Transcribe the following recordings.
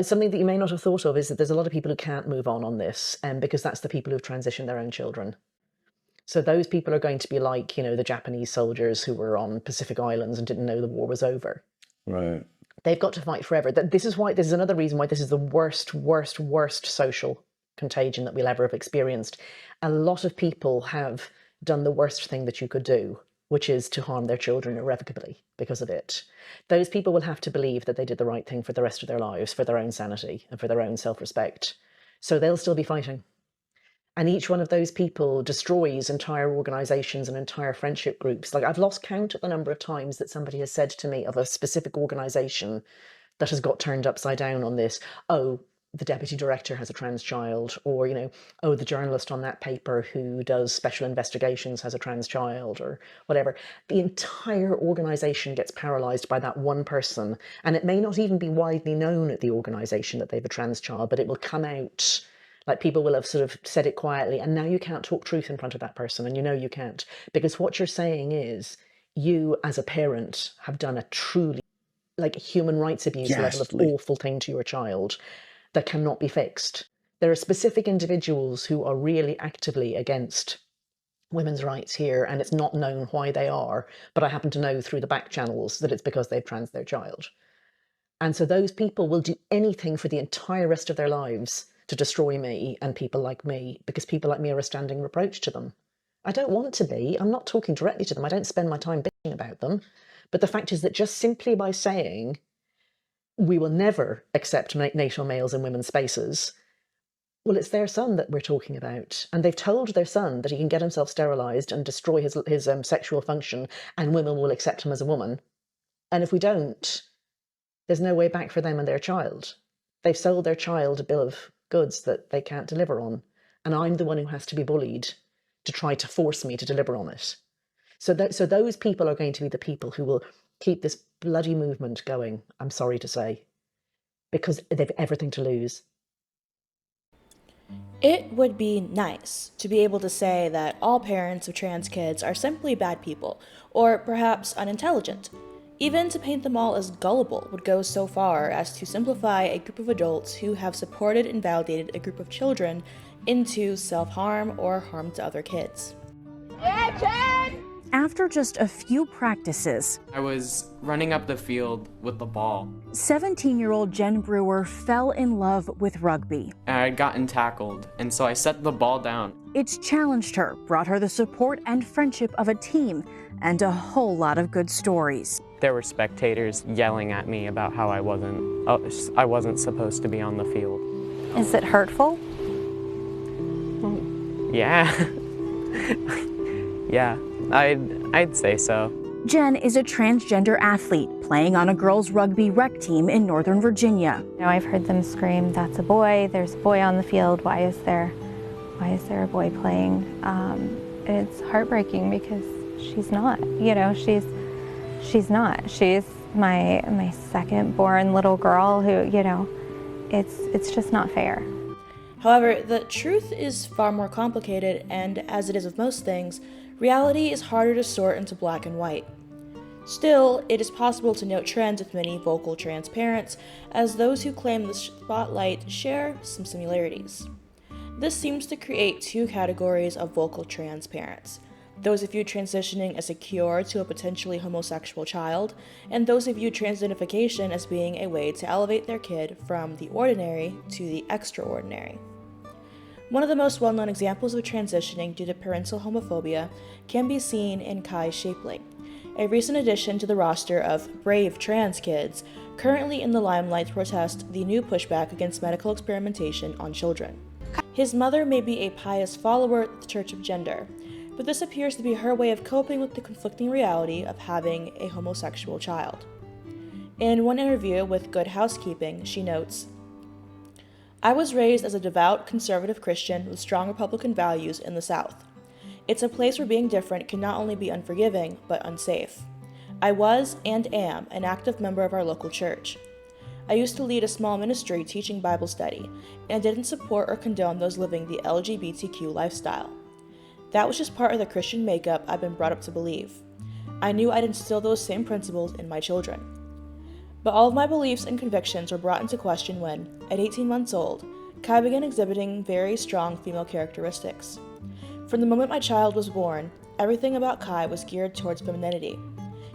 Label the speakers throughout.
Speaker 1: Something that you may not have thought of is that there's a lot of people who can't move on this, because that's the people who've transitioned their own children. So those people are going to be like, the Japanese soldiers who were on Pacific Islands and didn't know the war was over.
Speaker 2: Right.
Speaker 1: They've got to fight forever. This is another reason why this is the worst social contagion that we'll ever have experienced. A lot of people have done the worst thing that you could do, which is to harm their children irrevocably because of it. Those people will have to believe that they did the right thing for the rest of their lives, for their own sanity and for their own self-respect. So they'll still be fighting. And each one of those people destroys entire organizations and entire friendship groups. Like, I've lost count of the number of times that somebody has said to me of a specific organization that has got turned upside down on this. Oh, the deputy director has a trans child, or, oh, the journalist on that paper who does special investigations has a trans child, or whatever. The entire organization gets paralyzed by that one person. And it may not even be widely known at the organization that they have a trans child, but it will come out. Like, people will have sort of said it quietly, and now you can't talk truth in front of that person, and you can't. Because what you're saying is, you as a parent have done a truly, like, human rights abuse level of awful thing to your child that cannot be fixed. There are specific individuals who are really actively against women's rights here, and it's not known why they are, but I happen to know through the back channels that it's because they've trans their child. And so those people will do anything for the entire rest of their lives to destroy me and people like me, because people like me are a standing reproach to them. I don't want to be. I'm not talking directly to them. I don't spend my time bitching about them. But the fact is that just simply by saying we will never accept natal males in women's spaces, well, it's their son that we're talking about. And they've told their son that he can get himself sterilized and destroy his sexual function, and women will accept him as a woman. And if we don't, there's no way back for them and their child. They've sold their child a bill of goods that they can't deliver on. And I'm the one who has to be bullied to try to force me to deliver on it. So those people are going to be the people who will keep this bloody movement going, I'm sorry to say, because they've everything to lose.
Speaker 3: It would be nice to be able to say that all parents of trans kids are simply bad people, or perhaps unintelligent. Even to paint them all as gullible would go so far as to simplify a group of adults who have supported and validated a group of children into self-harm or harm to other kids.
Speaker 4: After just a few practices,
Speaker 5: I was running up the field with the ball.
Speaker 4: 17-year-old Jen Brewer fell in love with rugby.
Speaker 5: I had gotten tackled, and so I set the ball down.
Speaker 4: It's challenged her, brought her the support and friendship of a team, and a whole lot of good stories.
Speaker 5: There were spectators yelling at me about how I wasn't supposed to be on the field.
Speaker 6: Is it hurtful?
Speaker 5: Yeah. Yeah, I'd say so.
Speaker 4: Jen is a transgender athlete playing on a girls' rugby rec team in Northern Virginia.
Speaker 6: I've heard them scream, "That's a boy, there's a boy on the field, why is there a boy playing?" It's heartbreaking because she's not, she's not. She's my second born little girl who, it's just not fair.
Speaker 3: However, the truth is far more complicated, and as it is with most things, reality is harder to sort into black and white. Still, it is possible to note trends with many vocal trans parents, as those who claim the spotlight share some similarities. This seems to create two categories of vocal trans parents: those of you transitioning as a cure to a potentially homosexual child, and those of you transidentification as being a way to elevate their kid from the ordinary to the extraordinary. One of the most well-known examples of transitioning due to parental homophobia can be seen in Kai Shapley, a recent addition to the roster of brave trans kids currently in the limelight to protest the new pushback against medical experimentation on children. His mother may be a pious follower of the Church of Gender, but this appears to be her way of coping with the conflicting reality of having a homosexual child. In one interview with Good Housekeeping, she notes, "I was raised as a devout, conservative Christian with strong Republican values in the South. It's a place where being different can not only be unforgiving, but unsafe. I was, and am, an active member of our local church. I used to lead a small ministry teaching Bible study, and didn't support or condone those living the LGBTQ lifestyle. That was just part of the Christian makeup I've been brought up to believe. I knew I'd instill those same principles in my children. But all of my beliefs and convictions were brought into question when, at 18 months old, Kai began exhibiting very strong female characteristics. From the moment my child was born, everything about Kai was geared towards femininity.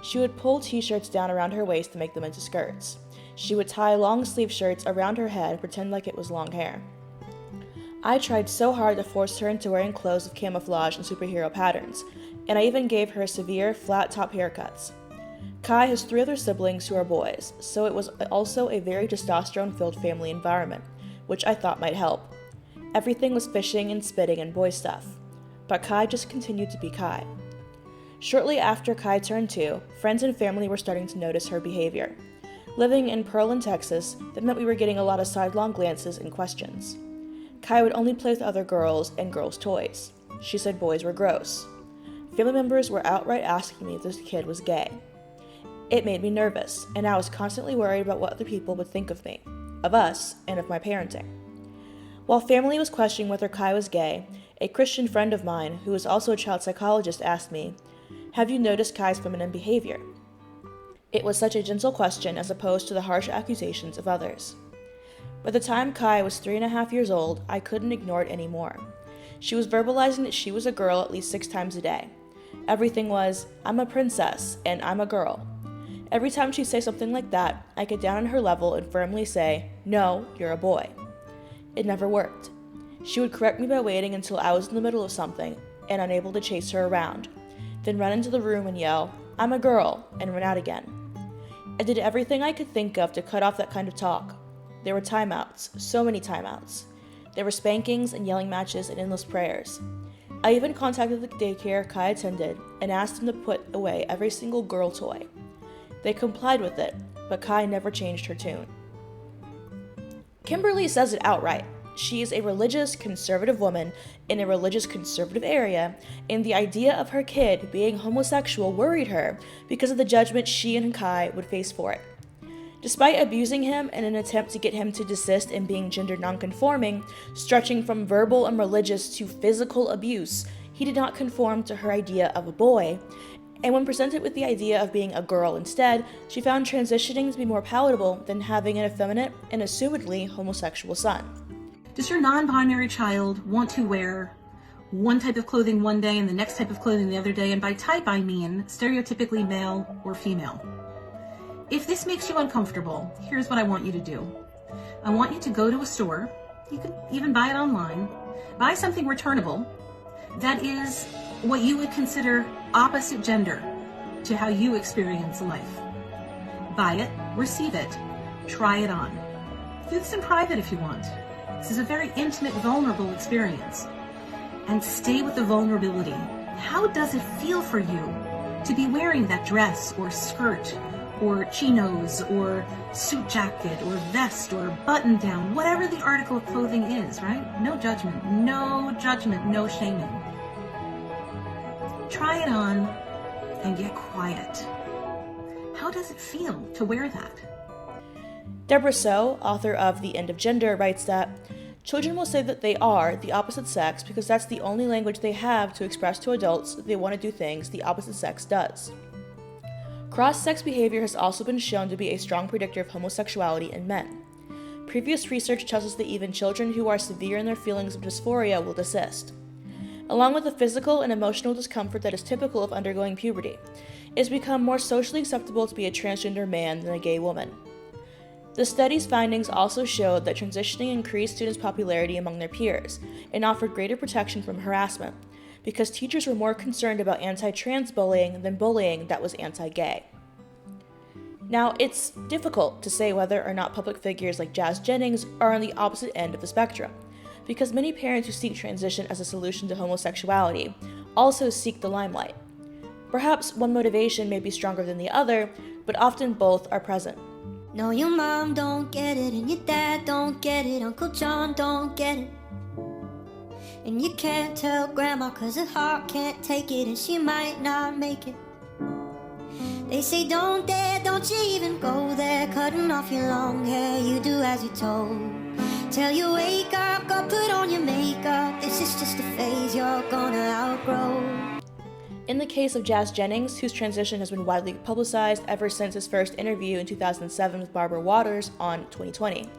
Speaker 3: She would pull t-shirts down around her waist to make them into skirts. She would tie long-sleeve shirts around her head and pretend like it was long hair. I tried so hard to force her into wearing clothes of camouflage and superhero patterns, and I even gave her severe, flat-top haircuts. Kai has 3 other siblings who are boys, so it was also a very testosterone-filled family environment, which I thought might help. Everything was fishing and spitting and boy stuff. But Kai just continued to be Kai. Shortly after Kai turned 2, friends and family were starting to notice her behavior. Living in Pearland, Texas, that meant we were getting a lot of sidelong glances and questions. Kai would only play with other girls and girls' toys. She said boys were gross. Family members were outright asking me if this kid was gay. It made me nervous, and I was constantly worried about what other people would think of me, of us, and of my parenting. While family was questioning whether Kai was gay, a Christian friend of mine, who was also a child psychologist, asked me, "Have you noticed Kai's feminine behavior?" It was such a gentle question as opposed to the harsh accusations of others. By the time Kai was 3.5 years old, I couldn't ignore it anymore. She was verbalizing that she was a girl at least 6 times a day. Everything was, "I'm a princess," and "I'm a girl." Every time she'd say something like that, I get down on her level and firmly say, "No, you're a boy." It never worked. She would correct me by waiting until I was in the middle of something and unable to chase her around, then run into the room and yell, "I'm a girl," and run out again. I did everything I could think of to cut off that kind of talk. There were timeouts, so many timeouts. There were spankings and yelling matches and endless prayers. I even contacted the daycare Kai attended and asked them to put away every single girl toy. They complied with it, but Kai never changed her tune. Kimberly says it outright. She is a religious, conservative woman in a religious, conservative area, and the idea of her kid being homosexual worried her because of the judgment she and Kai would face for it. Despite abusing him in an attempt to get him to desist in being gender nonconforming, stretching from verbal and religious to physical abuse, he did not conform to her idea of a boy, and when presented with the idea of being a girl instead, she found transitioning to be more palatable than having an effeminate and assumedly homosexual son.
Speaker 2: Does your non-binary child want to wear one type of clothing one day and the next type of clothing the other day? And by type, I mean stereotypically male or female. If this makes you uncomfortable, here's what I want you to do. I want you to go to a store, you could even buy it online, buy something returnable that is what you would consider opposite gender to how you experience life. Buy it, receive it, try it on. Do this in private if you want. This is a very intimate, vulnerable experience. And stay with the vulnerability. How does it feel for you to be wearing that dress or skirt or chinos or suit jacket or vest or button down, whatever the article of clothing is, right? No judgment, no shaming. Try it on and get quiet. How does it feel to wear that?
Speaker 3: Deborah So, author of The End of Gender, writes that children will say that they are the opposite sex because that's the only language they have to express to adults that they want to do things the opposite sex does. Cross-sex behavior has also been shown to be a strong predictor of homosexuality in men. Previous research tells us that even children who are severe in their feelings of dysphoria will desist. Along with the physical and emotional discomfort that is typical of undergoing puberty, it has become more socially acceptable to be a transgender man than a gay woman. The study's findings also showed that transitioning increased students' popularity among their peers and offered greater protection from harassment, because teachers were more concerned about anti-trans bullying than bullying that was anti-gay. Now, it's difficult to say whether or not public figures like Jazz Jennings are on the opposite end of the spectrum, because many parents who seek transition as a solution to homosexuality also seek the limelight. Perhaps one motivation may be stronger than the other, but often both are present.
Speaker 7: No, your mom don't get it, and your dad don't get it, Uncle John don't get it. And you can't tell Grandma 'cause her heart can't take it, and she might not make it. They say don't dare, don't you even go there, cutting off your long hair, you do as you're told. Tell you wake up, go put on your makeup, this is just a phase you're gonna outgrow.
Speaker 3: In the case of Jazz Jennings, whose transition has been widely publicized ever since his first interview in 2007 with Barbara Waters on 2020,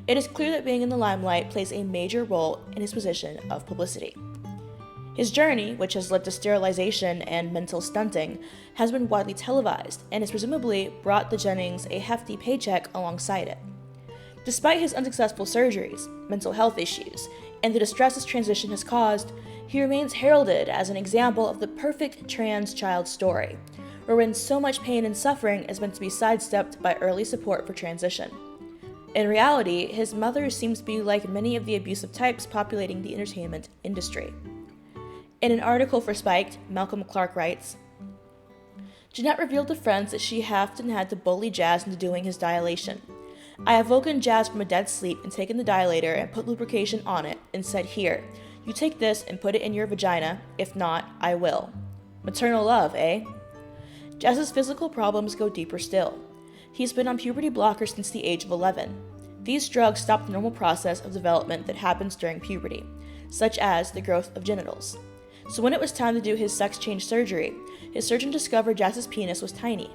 Speaker 3: it is clear that being in the limelight plays a major role in his position of publicity. His journey, which has led to sterilization and mental stunting, has been widely televised and has presumably brought the Jennings a hefty paycheck alongside it. Despite his unsuccessful surgeries, mental health issues, and the distress his transition has caused, he remains heralded as an example of the perfect trans child story, wherein so much pain and suffering is meant to be sidestepped by early support for transition. In reality, his mother seems to be like many of the abusive types populating the entertainment industry. In an article for Spiked, Malcolm Clark writes, Jeanette revealed to friends that she often had to bully Jazz into doing his dilation. I have woken Jazz from a dead sleep and taken the dilator and put lubrication on it and said, here, you take this and put it in your vagina. If not, I will. Maternal love, eh? Jazz's physical problems go deeper still. He's been on puberty blockers since the age of 11. These drugs stop the normal process of development that happens during puberty, such as the growth of genitals. So when it was time to do his sex change surgery, his surgeon discovered Jazz's penis was tiny.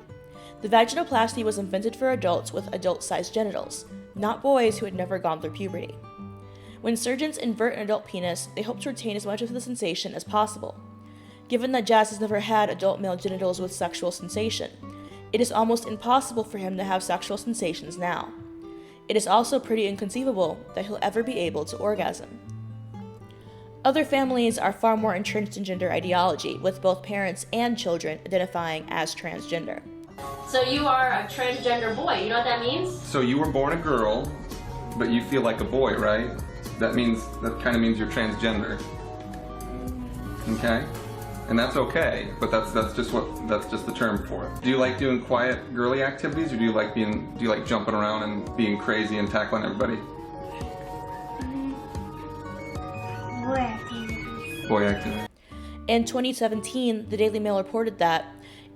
Speaker 3: The vaginoplasty was invented for adults with adult-sized genitals, not boys who had never gone through puberty. When surgeons invert an adult penis, they hope to retain as much of the sensation as possible. Given that Jazz has never had adult male genitals with sexual sensation, it is almost impossible for him to have sexual sensations now. It is also pretty inconceivable that he'll ever be able to orgasm. Other families are far more entrenched in gender ideology, with both parents and children identifying as transgender.
Speaker 8: So you are a transgender boy, you know what that means?
Speaker 9: So you were born a girl, but you feel like a boy, right? That kind of means you're transgender. Okay? And that's okay, but that's just the term for it. Do you like doing quiet girly activities, or do you like jumping around and being crazy and tackling everybody?
Speaker 7: Boy activities.
Speaker 9: Boy activities.
Speaker 3: In 2017, the Daily Mail reported that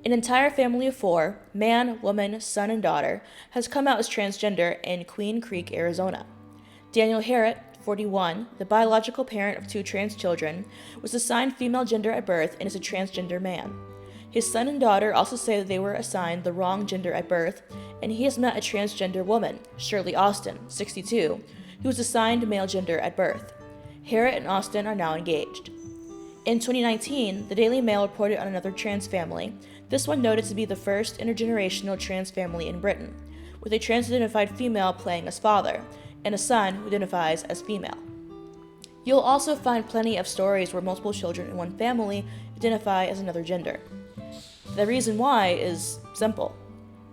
Speaker 3: an entire family of 4, man, woman, son, and daughter, has come out as transgender in Queen Creek, Arizona. Daniel Harrett, 41, the biological parent of 2 trans children, was assigned female gender at birth and is a transgender man. His son and daughter also say that they were assigned the wrong gender at birth, and he has met a transgender woman, Shirley Austin, 62, who was assigned male gender at birth. Harrett and Austin are now engaged. In 2019, the Daily Mail reported on another trans family, this one noted to be the first intergenerational trans family in Britain, with a trans-identified female playing as father, and a son who identifies as female. You'll also find plenty of stories where multiple children in one family identify as another gender. The reason why is simple.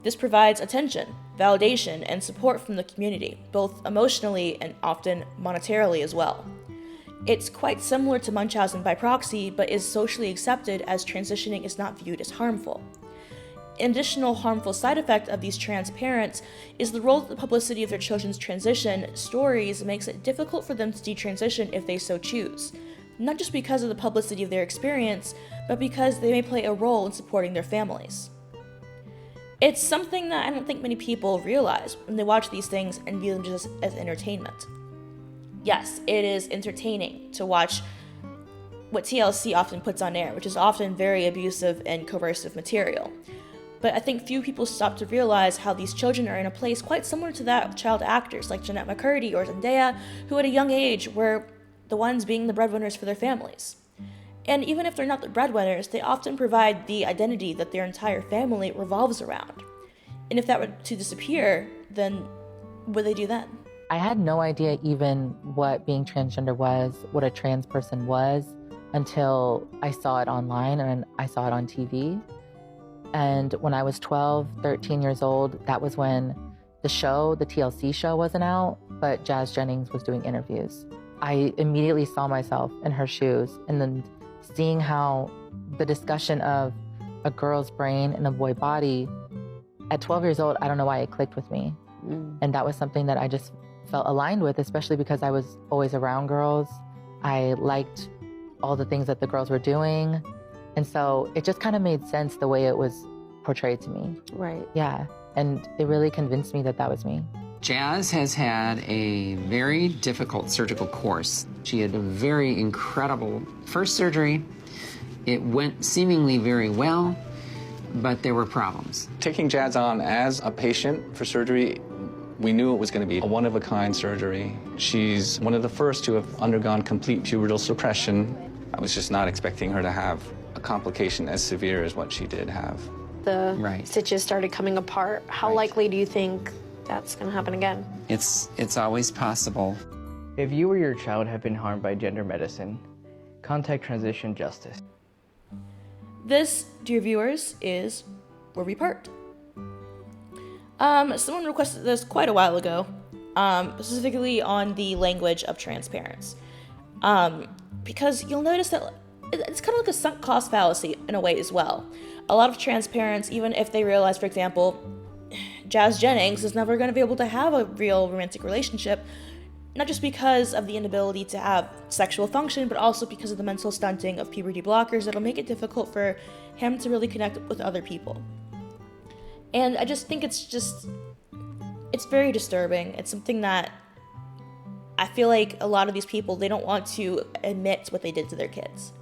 Speaker 3: This provides attention, validation, and support from the community, both emotionally and often monetarily as well. It's quite similar to Munchausen by proxy, but is socially accepted as transitioning is not viewed as harmful. An additional harmful side effect of these trans parents is the role that the publicity of their children's transition stories makes it difficult for them to detransition if they so choose, not just because of the publicity of their experience, but because they may play a role in supporting their families. It's something that I don't think many people realize when they watch these things and view them just as entertainment. Yes, it is entertaining to watch what TLC often puts on air, which is often very abusive and coercive material. But I think few people stop to realize how these children are in a place quite similar to that of child actors like Jeanette McCurdy or Zendaya, who at a young age were the ones being the breadwinners for their families. And even if they're not the breadwinners, they often provide the identity that their entire family revolves around. And if that were to disappear, then what would they do then?
Speaker 10: I had no idea even what being transgender was, what a trans person was, until I saw it online and I saw it on TV. And when I was 12, 13 years old, that was when the TLC show wasn't out, but Jazz Jennings was doing interviews. I immediately saw myself in her shoes, and then seeing how the discussion of a girl's brain and a boy body, at 12 years old, I don't know why it clicked with me. And that was something that I just felt aligned with, especially because I was always around girls. I liked all the things that the girls were doing. And so it just kind of made sense the way it was portrayed to me.
Speaker 11: Right.
Speaker 10: Yeah. And it really convinced me that that was me.
Speaker 11: Jazz has had a very difficult surgical course. She had a very incredible first surgery, It went seemingly very well, but there were problems.
Speaker 12: Taking Jazz on as a patient for surgery, we knew it was going to be a one-of-a-kind surgery. She's one of the first to have undergone complete pubertal suppression. I was just not expecting her to have a complication as severe as what she did have.
Speaker 13: The stitches started coming apart. How likely do you think that's going to happen again?
Speaker 11: It's always possible.
Speaker 14: If you or your child have been harmed by gender medicine, contact Transition Justice.
Speaker 3: This, dear viewers, is where we part. Someone requested this quite a while ago, specifically on the language of trans parents. Because you'll notice that it's kind of like a sunk cost fallacy in a way as well. A lot of trans parents, even if they realize, for example, Jazz Jennings is never going to be able to have a real romantic relationship, not just because of the inability to have sexual function, but also because of the mental stunting of puberty blockers that'll make it difficult for him to really connect with other people. And I just think it's very disturbing. It's something that I feel like a lot of these people, they don't want to admit what they did to their kids.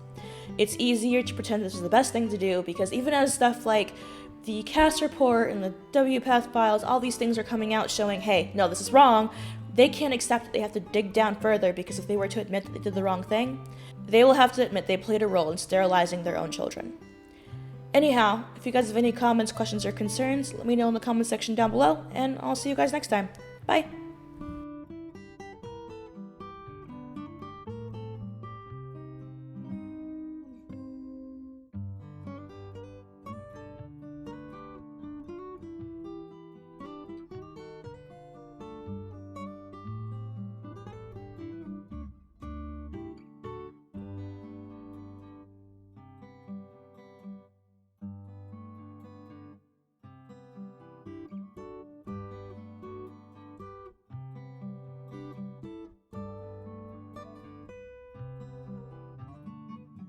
Speaker 3: It's easier to pretend this is the best thing to do because even as stuff like the CAS report and the WPATH files, all these things are coming out showing, hey, no, this is wrong, they can't accept that they have to dig down further because if they were to admit that they did the wrong thing, they will have to admit they played a role in sterilizing their own children. Anyhow, if you guys have any comments, questions, or concerns, let me know in the comment section down below, and I'll see you guys next time. Bye!